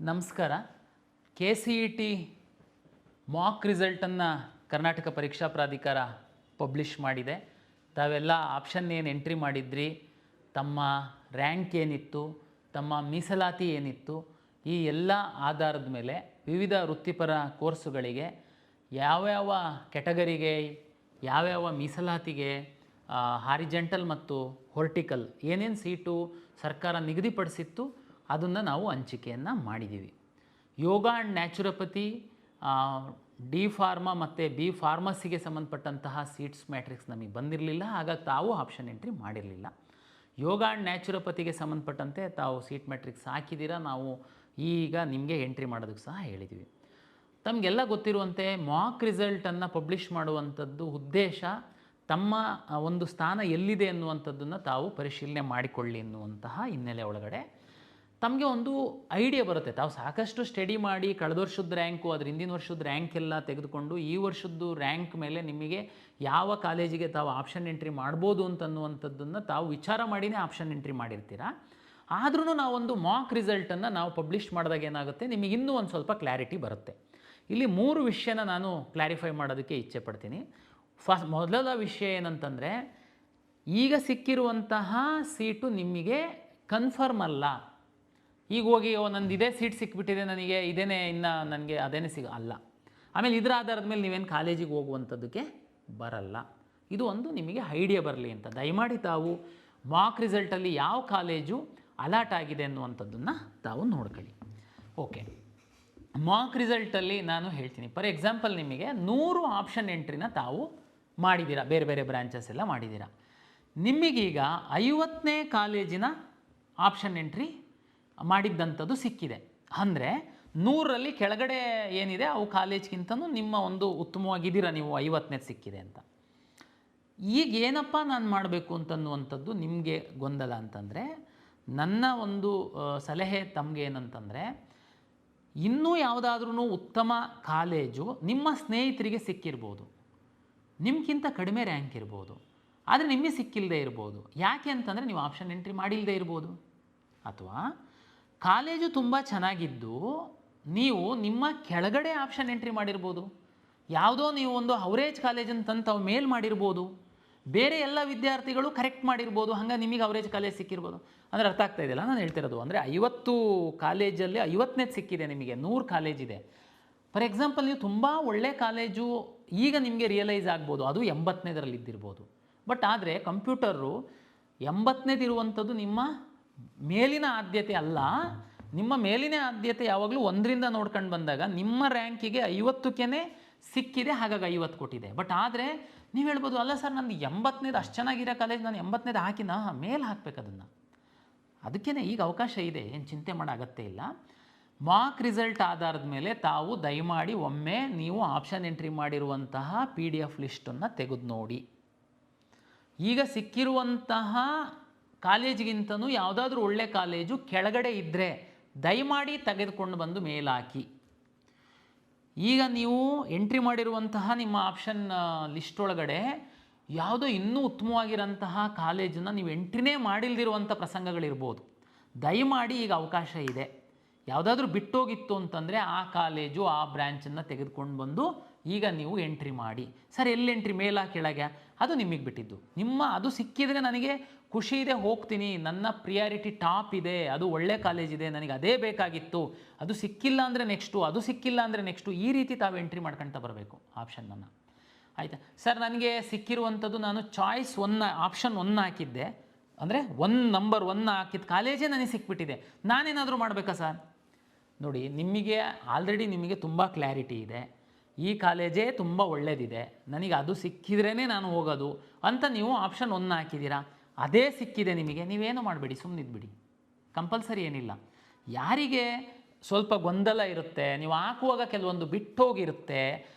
ನಮಸ್ಕಾರ. KCET Mach ರಿಸಲ್ಟನ್ನು ಕರ್ನಾಟಕ ಪರೀಕ್ಷಾ ಪ್ರಾಧಿಕಾರ ಪಬ್ಲಿಷ್ ಮಾಡಿದೆ. ತಾವೆಲ್ಲ ಆಪ್ಷನ್ ಏನು ಎಂಟ್ರಿ ಮಾಡಿದ್ರಿ, ತಮ್ಮ ರ್ಯಾಂಕ್ ಏನಿತ್ತು, ತಮ್ಮ ಮೀಸಲಾತಿ ಏನಿತ್ತು, ಈ ಎಲ್ಲ ಆಧಾರದ ಮೇಲೆ ವಿವಿಧ ವೃತ್ತಿಪರ ಕೋರ್ಸುಗಳಿಗೆ ಯಾವ್ಯಾವ ಕೆಟಗರಿಗೆ, ಯಾವ್ಯಾವ ಮೀಸಲಾತಿಗೆ ಹಾರಿಜೆಂಟಲ್ ಮತ್ತು ಹೊರ್ಟಿಕಲ್ ಏನೇನು ಸೀಟು ಸರ್ಕಾರ ನಿಗದಿಪಡಿಸಿತ್ತು ಅದನ್ನು ನಾವು ಹಂಚಿಕೆಯನ್ನು ಮಾಡಿದ್ದೀವಿ. ಯೋಗ ಆ್ಯಂಡ್ ನ್ಯಾಚುರೋಪತಿ, ಡಿ ಫಾರ್ಮಾ ಮತ್ತು ಬಿ ಫಾರ್ಮಸಿಗೆ ಸಂಬಂಧಪಟ್ಟಂತಹ ಸೀಟ್ಸ್ ಮ್ಯಾಟ್ರಿಕ್ಸ್ ನಮಗೆ ಬಂದಿರಲಿಲ್ಲ, ಹಾಗಾಗಿ ತಾವು ಆಪ್ಷನ್ ಎಂಟ್ರಿ ಮಾಡಿರಲಿಲ್ಲ. ಯೋಗ ಆ್ಯಂಡ್ ನ್ಯಾಚುರೋಪತಿಗೆ ಸಂಬಂಧಪಟ್ಟಂತೆ ತಾವು ಸೀಟ್ ಮ್ಯಾಟ್ರಿಕ್ಸ್ ಹಾಕಿದ್ದೀರಾ, ನಾವು ಈಗ ನಿಮಗೆ ಎಂಟ್ರಿ ಮಾಡೋದಕ್ಕೆ ಸಹ ಹೇಳಿದ್ದೀವಿ. ತಮಗೆಲ್ಲ ಗೊತ್ತಿರುವಂತೆ ಮಾಕ್ ರಿಸಲ್ಟನ್ನು ಪಬ್ಲಿಷ್ ಮಾಡುವಂಥದ್ದು ಉದ್ದೇಶ ತಮ್ಮ ಒಂದು ಸ್ಥಾನ ಎಲ್ಲಿದೆ ಅನ್ನುವಂಥದ್ದನ್ನು ತಾವು ಪರಿಶೀಲನೆ ಮಾಡಿಕೊಳ್ಳಿ ಎನ್ನುವಂತಹ ಹಿನ್ನೆಲೆ ಒಳಗಡೆ ತಮಗೆ ಒಂದು ಐಡಿಯಾ ಬರುತ್ತೆ. ತಾವು ಸಾಕಷ್ಟು ಸ್ಟಡಿ ಮಾಡಿ ಕಳೆದ ವರ್ಷದ ರ್ಯಾಂಕು, ಅದ್ರ ಹಿಂದಿನ ವರ್ಷದ ರ್ಯಾಂಕ್ ಎಲ್ಲ ತೆಗೆದುಕೊಂಡು ಈ ವರ್ಷದ್ದು ರ್ಯಾಂಕ್ ಮೇಲೆ ನಿಮಗೆ ಯಾವ ಕಾಲೇಜಿಗೆ ತಾವು ಆಪ್ಷನ್ ಎಂಟ್ರಿ ಮಾಡ್ಬೋದು ಅಂತನ್ನುವಂಥದ್ದನ್ನು ತಾವು ವಿಚಾರ ಮಾಡಿನೇ ಆಪ್ಷನ್ ಎಂಟ್ರಿ ಮಾಡಿರ್ತೀರ. ಆದ್ರೂ ನಾವೊಂದು ಮಾಕ್ ರಿಸಲ್ಟನ್ನು ನಾವು ಪಬ್ಲಿಷ್ ಮಾಡಿದಾಗ ಏನಾಗುತ್ತೆ, ನಿಮಗೆ ಇನ್ನೂ ಒಂದು ಸ್ವಲ್ಪ ಕ್ಲಾರಿಟಿ ಬರುತ್ತೆ. ಇಲ್ಲಿ 3 ವಿಷಯನ ನಾನು ಕ್ಲಾರಿಫೈ ಮಾಡೋದಕ್ಕೆ ಇಚ್ಛೆ ಪಡ್ತೀನಿ. ಮೊದಲ ವಿಷಯ ಏನಂತಂದರೆ, ಈಗ ಸಿಕ್ಕಿರುವಂತಹ ಸೀಟು ನಿಮಗೆ ಕನ್ಫರ್ಮ್ ಅಲ್ಲ. ಈಗ ಹೋಗಿ ನಂದು ಇದೇ ಸೀಟ್ ಸಿಕ್ಬಿಟ್ಟಿದೆ, ನನಗೆ ಇದೇನೇ, ಇನ್ನು ನನಗೆ ಅದೇನೇ ಅಲ್ಲ. ಆಮೇಲೆ ಇದರ ಆಧಾರದ ಮೇಲೆ ನೀವೇನು ಕಾಲೇಜಿಗೆ ಹೋಗುವಂಥದ್ದಕ್ಕೆ ಬರಲ್ಲ. ಇದು ಒಂದು ನಿಮಗೆ ಐಡಿಯಾ ಬರಲಿ ಅಂತ ದಯಮಾಡಿ ತಾವು ಮಾಕ್ ರಿಸಲ್ಟಲ್ಲಿ ಯಾವ ಕಾಲೇಜು ಅಲಾಟ್ ಆಗಿದೆ ಅನ್ನುವಂಥದ್ದನ್ನು ತಾವು ನೋಡ್ಕೊಳ್ಳಿ. ಓಕೆ, ಮಾಕ್ ರಿಸಲ್ಟಲ್ಲಿ ನಾನು ಹೇಳ್ತೀನಿ. ಫಾರ್ ಎಕ್ಸಾಂಪಲ್, ನಿಮಗೆ 100 ಆಪ್ಷನ್ ಎಂಟ್ರಿನ ತಾವು ಮಾಡಿದ್ದೀರಾ, ಬೇರೆ ಬೇರೆ ಬ್ರಾಂಚಸ್ ಎಲ್ಲ ಮಾಡಿದ್ದೀರಾ. ನಿಮಗೀಗ 50ನೇ ಕಾಲೇಜಿನ ಆಪ್ಷನ್ ಎಂಟ್ರಿ ಮಾಡಿದ್ದಂಥದ್ದು ಸಿಕ್ಕಿದೆ. ಅಂದರೆ 100ರಲ್ಲಿ ಕೆಳಗಡೆ ಏನಿದೆ ಅವು ಕಾಲೇಜ್ಗಿಂತನೂ ನಿಮ್ಮ ಒಂದು ಉತ್ತಮವಾಗಿದ್ದೀರಾ ನೀವು, 50ನೇ ಸಿಕ್ಕಿದೆ ಅಂತ. ಈಗ ಏನಪ್ಪ ನಾನು ಮಾಡಬೇಕು ಅಂತನ್ನುವಂಥದ್ದು ನಿಮಗೆ ಗೊಂದಲ ಅಂತಂದರೆ, ನನ್ನ ಒಂದು ಸಲಹೆ ತಮಗೆ ಏನಂತಂದರೆ, ಇನ್ನೂ ಯಾವುದಾದ್ರೂ ಉತ್ತಮ ಕಾಲೇಜು ನಿಮ್ಮ ಸ್ನೇಹಿತರಿಗೆ ಸಿಕ್ಕಿರ್ಬೋದು, ನಿಮ್ಗಿಂತ ಕಡಿಮೆ ರ್ಯಾಂಕ್ ಇರ್ಬೋದು, ಆದರೆ ನಿಮಗೆ ಸಿಕ್ಕಿಲ್ಲದೆ ಇರ್ಬೋದು. ಯಾಕೆ ಅಂತಂದರೆ ನೀವು ಆಪ್ಷನ್ ಎಂಟ್ರಿ ಮಾಡಿಲ್ಲದೆ ಇರ್ಬೋದು. ಅಥವಾ ಕಾಲೇಜು ತುಂಬ ಚೆನ್ನಾಗಿದ್ದು ನೀವು ನಿಮ್ಮ ಕೆಳಗಡೆ ಆಪ್ಷನ್ ಎಂಟ್ರಿ ಮಾಡಿರ್ಬೋದು. ಯಾವುದೋ ನೀವು ಒಂದು ಅವರೇಜ್ ಕಾಲೇಜನ್ನು ತಂದು ತಾವು ಮೇಲ್ ಮಾಡಿರ್ಬೋದು, ಬೇರೆ ಎಲ್ಲ ವಿದ್ಯಾರ್ಥಿಗಳು ಕರೆಕ್ಟ್ ಮಾಡಿರ್ಬೋದು, ಹಂಗೆ ನಿಮಗೆ ಅವರೇಜ್ ಕಾಲೇಜ್ ಸಿಕ್ಕಿರ್ಬೋದು. ಅಂದರೆ ಅರ್ಥ ಆಗ್ತಾ ಇದೆಯಲ್ಲ ನಾನು ಹೇಳ್ತಿರೋದು? ಅಂದರೆ 50 ಕಾಲೇಜಲ್ಲಿ 50ನೇದು ಸಿಕ್ಕಿದೆ, ನಿಮಗೆ 100 ಕಾಲೇಜಿದೆ. ಫಾರ್ ಎಕ್ಸಾಂಪಲ್, ನೀವು ತುಂಬ ಒಳ್ಳೆ ಕಾಲೇಜು ಈಗ ನಿಮಗೆ ರಿಯಲೈಸ್ ಆಗ್ಬೋದು, ಅದು 80ನೇದರಲ್ಲಿ ಇದ್ದಿರ್ಬೋದು. ಬಟ್ ಆದರೆ ಕಂಪ್ಯೂಟರು 80ನೇದು ಇರುವಂಥದ್ದು ನಿಮ್ಮ ಮೇಲಿನ ಆದ್ಯತೆ ಅಲ್ಲ. ನಿಮ್ಮ ಮೇಲಿನ ಆದ್ಯತೆ ಯಾವಾಗಲೂ 1ರಿಂದ ನೋಡ್ಕೊಂಡು ಬಂದಾಗ ನಿಮ್ಮ ರ್ಯಾಂಕಿಗೆ 50ಕ್ಕೇ ಸಿಕ್ಕಿದೆ, ಹಾಗಾಗಿ 50 ಕೊಟ್ಟಿದೆ. ಬಟ್ ಆದರೆ ನೀವು ಹೇಳ್ಬೋದು, ಅಲ್ಲ ಸರ್ ನಂದು 80ನೇದು ಅಷ್ಟು ಚೆನ್ನಾಗಿರೋ ಕಾಲೇಜ್, ನಾನು 80ನೇದು ಹಾಕಿನ ಮೇಲೆ ಹಾಕ್ಬೇಕು ಅದನ್ನು. ಅದಕ್ಕೇ ಈಗ ಅವಕಾಶ ಇದೆ, ಏನು ಚಿಂತೆ ಮಾಡೋ ಅಗತ್ಯ ಇಲ್ಲ. ಮಾಕ್ ರಿಸಲ್ಟ್ ಆಧಾರದ ಮೇಲೆ ತಾವು ದಯಮಾಡಿ ಒಮ್ಮೆ ನೀವು ಆಪ್ಷನ್ ಎಂಟ್ರಿ ಮಾಡಿರುವಂತಹ PDF ಲಿಸ್ಟನ್ನು ತೆಗೆದು ನೋಡಿ. ಈಗ ಸಿಕ್ಕಿರುವಂತಹ ಕಾಲೇಜಿಗಿಂತನೂ ಯಾವುದಾದ್ರೂ ಒಳ್ಳೆ ಕಾಲೇಜು ಕೆಳಗಡೆ ಇದ್ದರೆ ದಯಮಾಡಿ ತೆಗೆದುಕೊಂಡು ಬಂದು ಮೇಲಾಕಿ. ಈಗ ನೀವು ಎಂಟ್ರಿ ಮಾಡಿರುವಂತಹ ನಿಮ್ಮ ಆಪ್ಷನ್ ಲಿಸ್ಟ್ ಒಳಗಡೆ ಯಾವುದೋ ಇನ್ನೂ ಉತ್ತಮವಾಗಿರೋಂತಹ ಕಾಲೇಜನ್ನು ನೀವು ಎಂಟ್ರಿನೇ ಮಾಡಿಲ್ದಿರುವಂಥ ಪ್ರಸಂಗಗಳಿರ್ಬೋದು. ದಯಮಾಡಿ ಈಗ ಅವಕಾಶ ಇದೆ. ಯಾವುದಾದ್ರೂ ಬಿಟ್ಟೋಗಿತ್ತು ಅಂತಂದರೆ ಆ ಕಾಲೇಜು, ಆ ಬ್ರ್ಯಾಂಚನ್ನು ತೆಗೆದುಕೊಂಡು ಬಂದು ಈಗ ನೀವು ಎಂಟ್ರಿ ಮಾಡಿ. ಸರ್ ಎಲ್ಲಿ ಎಂಟ್ರಿ, ಮೇಲಾ ಕೆಳಗೆ, ಅದು ನಿಮಗೆ ಬಿಟ್ಟಿದ್ದು. ಅದು ಸಿಕ್ಕಿದರೆ ನನಗೆ ಖುಷಿ ಇದೆ, ಹೋಗ್ತೀನಿ, ನನ್ನ ಪ್ರಿಯಾರಿಟಿ ಟಾಪ್ ಇದೆ, ಅದು ಒಳ್ಳೆ ಕಾಲೇಜ್ ಇದೆ, ನನಗೆ ಅದೇ ಬೇಕಾಗಿತ್ತು, ಅದು ಸಿಕ್ಕಿಲ್ಲ ಅಂದರೆ ನೆಕ್ಸ್ಟು, ಅದು ಸಿಕ್ಕಿಲ್ಲ ಅಂದರೆ ನೆಕ್ಸ್ಟು, ಈ ರೀತಿ ತಾವು ಎಂಟ್ರಿ ಮಾಡ್ಕೊಳ್ತಾ ಬರಬೇಕು ಆಪ್ಷನ್ನನ್ನು. ಆಯಿತಾ ಸರ್, ನನಗೆ ಸಿಕ್ಕಿರುವಂಥದ್ದು ನಾನು ಚಾಯ್ಸ್ 1 ಆಪ್ಷನ್ 1 ಹಾಕಿದ್ದೆ, ಅಂದರೆ ನಂಬರ್ 1 ಹಾಕಿದ ಕಾಲೇಜೇ ನನಗೆ ಸಿಕ್ಬಿಟ್ಟಿದೆ, ನಾನೇನಾದರೂ ಮಾಡಬೇಕಾ ಸರ್? ನೋಡಿ, ಆಲ್ರೆಡಿ ನಿಮಗೆ ತುಂಬ ಕ್ಲಾರಿಟಿ ಇದೆ, ಈ ಕಾಲೇಜೇ ತುಂಬ ಒಳ್ಳೆಯದಿದೆ, ನನಗೆ ಅದು ಸಿಕ್ಕಿದ್ರೇ ನಾನು ಹೋಗೋದು ಅಂತ ನೀವು ಆಪ್ಷನ್ 1 ಹಾಕಿದ್ದೀರಾ. ಅದೇ ಸಿಕ್ಕಿದೆ ನಿಮಗೆ, ನೀವೇನು ಮಾಡಬೇಡಿ, ಸುಮ್ಮನಿದ್ಬಿಡಿ, ಕಂಪಲ್ಸರಿ ಏನಿಲ್ಲ. ಯಾರಿಗೆ ಸ್ವಲ್ಪ ಗೊಂದಲ ಇರುತ್ತೆ, ನೀವು ಹಾಕುವಾಗ ಕೆಲವೊಂದು ಬಿಟ್ಟೋಗಿರುತ್ತೆ,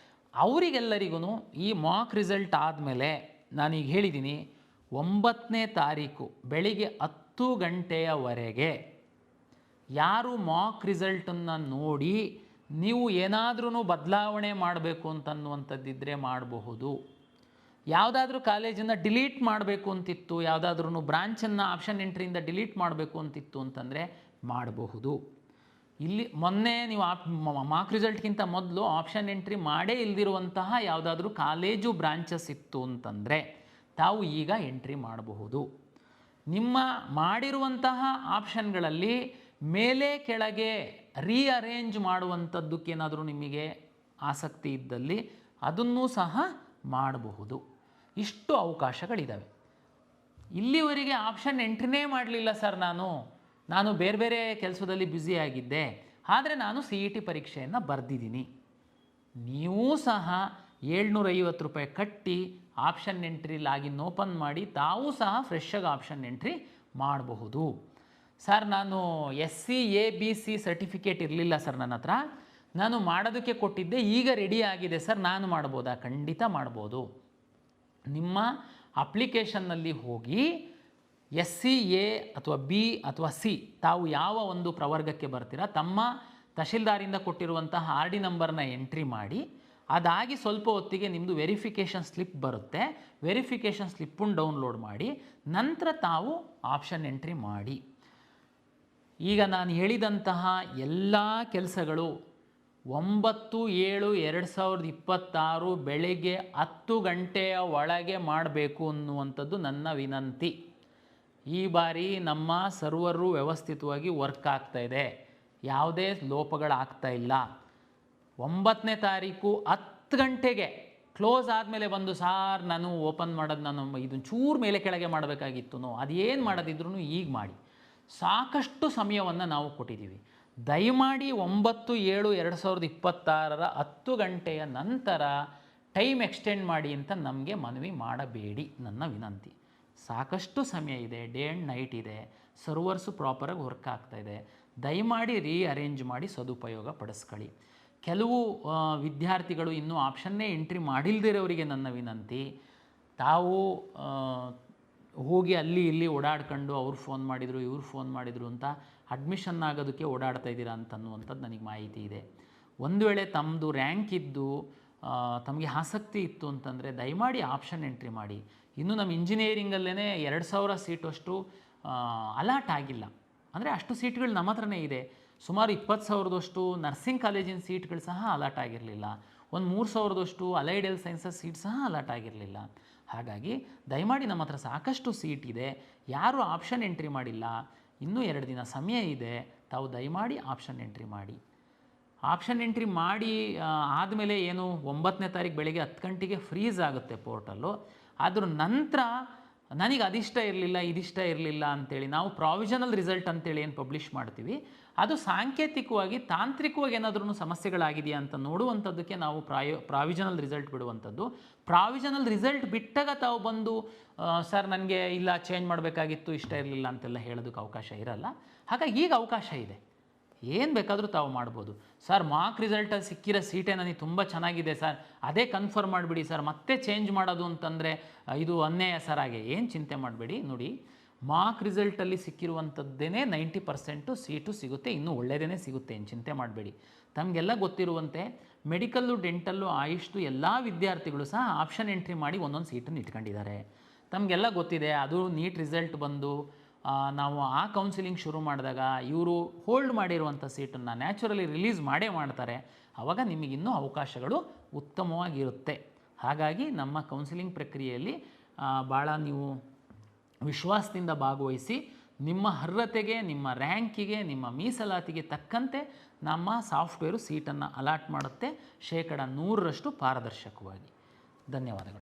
ಅವರಿಗೆಲ್ಲರಿಗೂ ಈ ಮಾಕ್ ರಿಸಲ್ಟ್ ಆದಮೇಲೆ ನಾನೀಗ ಹೇಳಿದ್ದೀನಿ, 9ನೇ ತಾರೀಕು ಬೆಳಿಗ್ಗೆ 10 ಗಂಟೆಯವರೆಗೆ ಯಾರು ಮಾಕ್ ರಿಸಲ್ಟನ್ನು ನೋಡಿ ನೀವು ಏನಾದ್ರೂ ಬದಲಾವಣೆ ಮಾಡಬೇಕು ಅಂತನ್ನುವಂಥದ್ದಿದ್ದರೆ ಮಾಡಬಹುದು. ಯಾವುದಾದ್ರೂ ಕಾಲೇಜನ್ನು ಡಿಲೀಟ್ ಮಾಡಬೇಕು ಅಂತಿತ್ತು, ಯಾವುದಾದ್ರೂ ಬ್ರಾಂಚನ್ನು ಆಪ್ಷನ್ ಎಂಟ್ರಿಯಿಂದ ಡಿಲೀಟ್ ಮಾಡಬೇಕು ಅಂತಿತ್ತು ಅಂತಂದರೆ ಮಾಡಬಹುದು. ಇಲ್ಲಿ ಮೊನ್ನೆ ನೀವು ಮಾರ್ಕ್ ರಿಸಲ್ಟ್ಗಿಂತ ಮೊದಲು ಆಪ್ಷನ್ ಎಂಟ್ರಿ ಮಾಡೇ ಇಲ್ದಿರುವಂತಹ ಯಾವುದಾದ್ರೂ ಕಾಲೇಜು ಬ್ರಾಂಚಸ್ ಇತ್ತು ಅಂತಂದರೆ ತಾವು ಈಗ ಎಂಟ್ರಿ ಮಾಡಬಹುದು. ನಿಮ್ಮ ಮಾಡಿರುವಂತಹ ಆಪ್ಷನ್ಗಳಲ್ಲಿ ಮೇಲೆ ಕೆಳಗೆ ರೀಅರೇಂಜ್ ಮಾಡುವಂಥದ್ದಕ್ಕೇನಾದರೂ ನಿಮಗೆ ಆಸಕ್ತಿ ಇದ್ದಲ್ಲಿ ಅದನ್ನೂ ಸಹ ಮಾಡಬಹುದು. ಇಷ್ಟು ಅವಕಾಶಗಳಿದ್ದಾವೆ. ಇಲ್ಲಿವರೆಗೆ ಆಪ್ಷನ್ ಎಂಟ್ರಿನೇ ಮಾಡಲಿಲ್ಲ ಸರ್, ನಾನು ಬೇರೆ ಬೇರೆ ಕೆಲಸದಲ್ಲಿ ಬ್ಯುಸಿಯಾಗಿದ್ದೆ, ಆದರೆ ನಾನು CET ಪರೀಕ್ಷೆಯನ್ನು ಬರೆದಿದ್ದೀನಿ. ನೀವೂ ಸಹ 750 ರೂಪಾಯಿ ಕಟ್ಟಿ ಆಪ್ಷನ್ ಎಂಟ್ರಿ ಲಾಗಿನ್ ಓಪನ್ ಮಾಡಿ ತಾವೂ ಸಹ ಫ್ರೆಶ್ಶಾಗಿ ಆಪ್ಷನ್ ಎಂಟ್ರಿ ಮಾಡಬಹುದು. ಸರ್, ನಾನು SC ABC ಸರ್ಟಿಫಿಕೇಟ್ ಇರಲಿಲ್ಲ ಸರ್ ನನ್ನ ಹತ್ರ, ನಾನು ಮಾಡೋದಕ್ಕೆ ಕೊಟ್ಟಿದ್ದೆ, ಈಗ ರೆಡಿ ಆಗಿದೆ ಸರ್, ನಾನು ಮಾಡ್ಬೋದಾ? ಖಂಡಿತ ಮಾಡ್ಬೋದು. ನಿಮ್ಮ ಅಪ್ಲಿಕೇಶನ್ನಲ್ಲಿ ಹೋಗಿ SC A ಅಥವಾ B ಅಥವಾ C ತಾವು ಯಾವ ಒಂದು ಪ್ರವರ್ಗಕ್ಕೆ ಬರ್ತೀರಾ ತಮ್ಮ ತಹಶೀಲ್ದಾರಿಂದ ಕೊಟ್ಟಿರುವಂತಹ RD ನಂಬರ್ನ ಎಂಟ್ರಿ ಮಾಡಿ, ಅದಾಗಿ ಸ್ವಲ್ಪ ಹೊತ್ತಿಗೆ ನಿಮ್ಮದು ವೆರಿಫಿಕೇಷನ್ ಸ್ಲಿಪ್ ಬರುತ್ತೆ. ವೆರಿಫಿಕೇಷನ್ ಸ್ಲಿಪ್ಪನ್ನು ಡೌನ್ಲೋಡ್ ಮಾಡಿ ನಂತರ ತಾವು ಆಪ್ಷನ್ ಎಂಟ್ರಿ ಮಾಡಿ. ಈಗ ನಾನು ಹೇಳಿದಂತಹ ಎಲ್ಲ ಕೆಲಸಗಳು 9/7/2026 ಬೆಳಗ್ಗೆ 10 ಗಂಟೆಯ ಒಳಗೆ ಮಾಡಬೇಕು ಅನ್ನುವಂಥದ್ದು ನನ್ನ ವಿನಂತಿ. ಈ ಬಾರಿ ನಮ್ಮ ಸರ್ವರು ವ್ಯವಸ್ಥಿತವಾಗಿ ವರ್ಕ್ ಆಗ್ತಾಯಿದೆ, ಯಾವುದೇ ಲೋಪಗಳಾಗ್ತಾ ಇಲ್ಲ. 9ನೇ ತಾರೀಕು 10 ಗಂಟೆಗೆ ಕ್ಲೋಸ್ ಆದಮೇಲೆ ಬಂದು ಸಾರ್ ನಾನು ಓಪನ್ ಮಾಡೋದು ನಾನು ಇದನ್ನು ಚೂರು ಮೇಲೆ ಕೆಳಗೆ ಮಾಡಬೇಕಾಗಿತ್ತು, ಅದೇನು ಮಾಡೋದಿದ್ರು ಈಗ ಮಾಡಿ. ಸಾಕಷ್ಟು ಸಮಯವನ್ನು ನಾವು ಕೊಟ್ಟಿದ್ದೀವಿ. ದಯಮಾಡಿ 9/7/2026 10 ಗಂಟೆಯ ನಂತರ ಟೈಮ್ ಎಕ್ಸ್ಟೆಂಡ್ ಮಾಡಿ ಅಂತ ನಮಗೆ ಮನವಿ ಮಾಡಬೇಡಿ, ನನ್ನ ವಿನಂತಿ. ಸಾಕಷ್ಟು ಸಮಯ ಇದೆ, ಡೇ ಆ್ಯಂಡ್ ನೈಟ್ ಇದೆ, ಸರ್ವರ್ಸು ಪ್ರಾಪರಾಗಿ ವರ್ಕ್ ಆಗ್ತಾಯಿದೆ. ದಯಮಾಡಿ ರೀಅರೇಂಜ್ ಮಾಡಿ ಸದುಪಯೋಗ ಪಡಿಸ್ಕೊಳ್ಳಿ. ಕೆಲವು ವಿದ್ಯಾರ್ಥಿಗಳು ಇನ್ನೂ ಆಪ್ಷನ್ನೇ ಎಂಟ್ರಿ ಮಾಡಿಲ್ದಿರೋರಿಗೆ ನನ್ನ ವಿನಂತಿ, ತಾವು ಹೋಗಿ ಅಲ್ಲಿ ಇಲ್ಲಿ ಓಡಾಡ್ಕೊಂಡು ಅವ್ರು ಫೋನ್ ಮಾಡಿದರು ಇವ್ರು ಫೋನ್ ಮಾಡಿದರು ಅಂತ ಅಡ್ಮಿಷನ್ ಆಗೋದಕ್ಕೆ ಓಡಾಡ್ತಾ ಇದ್ದೀರಾ ಅಂತನ್ನುವಂಥದ್ದು ನನಗೆ ಮಾಹಿತಿ ಇದೆ. ಒಂದು ವೇಳೆ ತಮ್ಮದು ರ್ಯಾಂಕ್ ಇದ್ದು ತಮಗೆ ಆಸಕ್ತಿ ಇತ್ತು ಅಂತಂದರೆ ದಯಮಾಡಿ ಆಪ್ಷನ್ ಎಂಟ್ರಿ ಮಾಡಿ. ಇನ್ನು ನಮ್ಮ ಇಂಜಿನಿಯರಿಂಗಲ್ಲೇ 2000 ಸೀಟಷ್ಟು ಅಲಾಟ್ ಆಗಿಲ್ಲ, ಅಂದರೆ ಅಷ್ಟು ಸೀಟ್ಗಳು ನಮ್ಮ ಹತ್ರನೇ ಇದೆ. ಸುಮಾರು 20,000ದಷ್ಟು ನರ್ಸಿಂಗ್ ಕಾಲೇಜಿನ ಸೀಟ್ಗಳು ಸಹ ಅಲಾಟ್ ಆಗಿರಲಿಲ್ಲ. ಒಂದು 3,000ದಷ್ಟು ಅಲೈಡ್ ಹೆಲ್ತ್ ಸೈನ್ಸಸ್ ಸೀಟ್ ಸಹ ಅಲಾಟ್ ಆಗಿರಲಿಲ್ಲ. ಹಾಗಾಗಿ ದಯಮಾಡಿ ನಮ್ಮ ಹತ್ರ ಸಾಕಷ್ಟು ಸೀಟ್ ಇದೆ, ಯಾರು ಆಪ್ಷನ್ ಎಂಟ್ರಿ ಮಾಡಿಲ್ಲ, ಇನ್ನೂ 2 ದಿನ ಸಮಯ ಇದೆ, ತಾವು ದಯಮಾಡಿ ಆಪ್ಷನ್ ಎಂಟ್ರಿ ಮಾಡಿ. ಆಪ್ಷನ್ ಎಂಟ್ರಿ ಮಾಡಿ ಆದಮೇಲೆ ಏನು 9ನೇ ತಾರೀಕು ಬೆಳಗ್ಗೆ 10 ಗಂಟೆಗೆ ಫ್ರೀಸ್ ಆಗುತ್ತೆ ಪೋರ್ಟಲ್ಲು. ಅದ್ರ ನಂತರ ನನಗೆ ಅದಿಷ್ಟ ಇರಲಿಲ್ಲ ಇದಿಷ್ಟ ಇರಲಿಲ್ಲ ಅಂಥೇಳಿ ನಾವು ಪ್ರಾವಿಷನಲ್ ರಿಸಲ್ಟ್ ಅಂತೇಳಿ ಏನು ಪಬ್ಲಿಷ್ ಮಾಡ್ತೀವಿ, ಅದು ಸಾಂಕೇತಿಕವಾಗಿ ತಾಂತ್ರಿಕವಾಗಿ ಏನಾದ್ರೂ ಸಮಸ್ಯೆಗಳಾಗಿದೆಯಾ ಅಂತ ನೋಡುವಂಥದ್ದಕ್ಕೆ ನಾವು ಪ್ರಾವಿಷನಲ್ ರಿಸಲ್ಟ್ ಬಿಡುವಂಥದ್ದು. ಪ್ರಾವಿಷನಲ್ ರಿಸಲ್ಟ್ ಬಿಟ್ಟಾಗ ತಾವು ಬಂದು ಸರ್ ನನಗೆ ಇಲ್ಲ ಚೇಂಜ್ ಮಾಡಬೇಕಾಗಿತ್ತು ಇಷ್ಟ ಇರಲಿಲ್ಲ ಅಂತೆಲ್ಲ ಹೇಳೋದಕ್ಕೆ ಅವಕಾಶ ಇರಲ್ಲ. ಹಾಗಾಗಿ ಈಗ ಅವಕಾಶ ಇದೆ, ಏನು ಬೇಕಾದರೂ ತಾವು ಮಾಡ್ಬೋದು. ಸರ್ ಮಾರ್ಕ್ ರಿಸಲ್ಟಲ್ಲಿ ಸಿಕ್ಕಿರೋ ಸೀಟೇ ನನಗೆ ತುಂಬ ಚೆನ್ನಾಗಿದೆ ಸರ್, ಅದೇ ಕನ್ಫರ್ಮ್ ಮಾಡಿಬಿಡಿ ಸರ್, ಮತ್ತೆ ಚೇಂಜ್ ಮಾಡೋದು ಅಂತಂದರೆ ಇದು ಅನ್ಯಾಯ ಸರ್. ಹಾಗೆ ಏನು ಚಿಂತೆ ಮಾಡಬೇಡಿ. ನೋಡಿ, ಮಾರ್ಕ್ ರಿಸಲ್ಟಲ್ಲಿ ಸಿಕ್ಕಿರುವಂಥದ್ದೇ 90% ಸೀಟು ಸಿಗುತ್ತೆ, ಇನ್ನೂ ಒಳ್ಳೆಯದೇ ಸಿಗುತ್ತೆ, ಏನು ಚಿಂತೆ ಮಾಡಬೇಡಿ. ತಮಗೆಲ್ಲ ಗೊತ್ತಿರುವಂತೆ ಮೆಡಿಕಲ್ಲು, ಡೆಂಟಲ್ಲು, ಆಯುಷ್ದು ಎಲ್ಲ ವಿದ್ಯಾರ್ಥಿಗಳು ಸಹ ಆಪ್ಷನ್ ಎಂಟ್ರಿ ಮಾಡಿ ಒಂದೊಂದು ಸೀಟನ್ನು ಇಟ್ಕೊಂಡಿದ್ದಾರೆ. ತಮಗೆಲ್ಲ ಗೊತ್ತಿದೆ, ಅದು ನೀಟ್ ರಿಸಲ್ಟ್ ಬಂದು ನಾವು ಆ ಕೌನ್ಸಿಲಿಂಗ್ ಶುರು ಮಾಡಿದಾಗ ಇವರು ಹೋಲ್ಡ್ ಮಾಡಿರುವಂಥ ಸೀಟನ್ನು ನ್ಯಾಚುರಲಿ ರಿಲೀಸ್ ಮಾಡೇ ಮಾಡ್ತಾರೆ. ಆವಾಗ ನಿಮಗಿನ್ನೂ ಅವಕಾಶಗಳು ಉತ್ತಮವಾಗಿರುತ್ತೆ. ಹಾಗಾಗಿ ನಮ್ಮ ಕೌನ್ಸಿಲಿಂಗ್ ಪ್ರಕ್ರಿಯೆಯಲ್ಲಿ ಭಾಳ ನೀವು ವಿಶ್ವಾಸದಿಂದ ಭಾಗವಹಿಸಿ ನಿಮ್ಮ ಅರ್ಹತೆಗೆ, ನಿಮ್ಮ ರ್ಯಾಂಕಿಗೆ, ನಿಮ್ಮ ಮೀಸಲಾತಿಗೆ ತಕ್ಕಂತೆ ನಮ್ಮ ಸಾಫ್ಟ್ವೇರು ಸೀಟನ್ನು ಅಲಾಟ್ ಮಾಡುತ್ತೆ, 100% ಪಾರದರ್ಶಕವಾಗಿ. ಧನ್ಯವಾದಗಳು.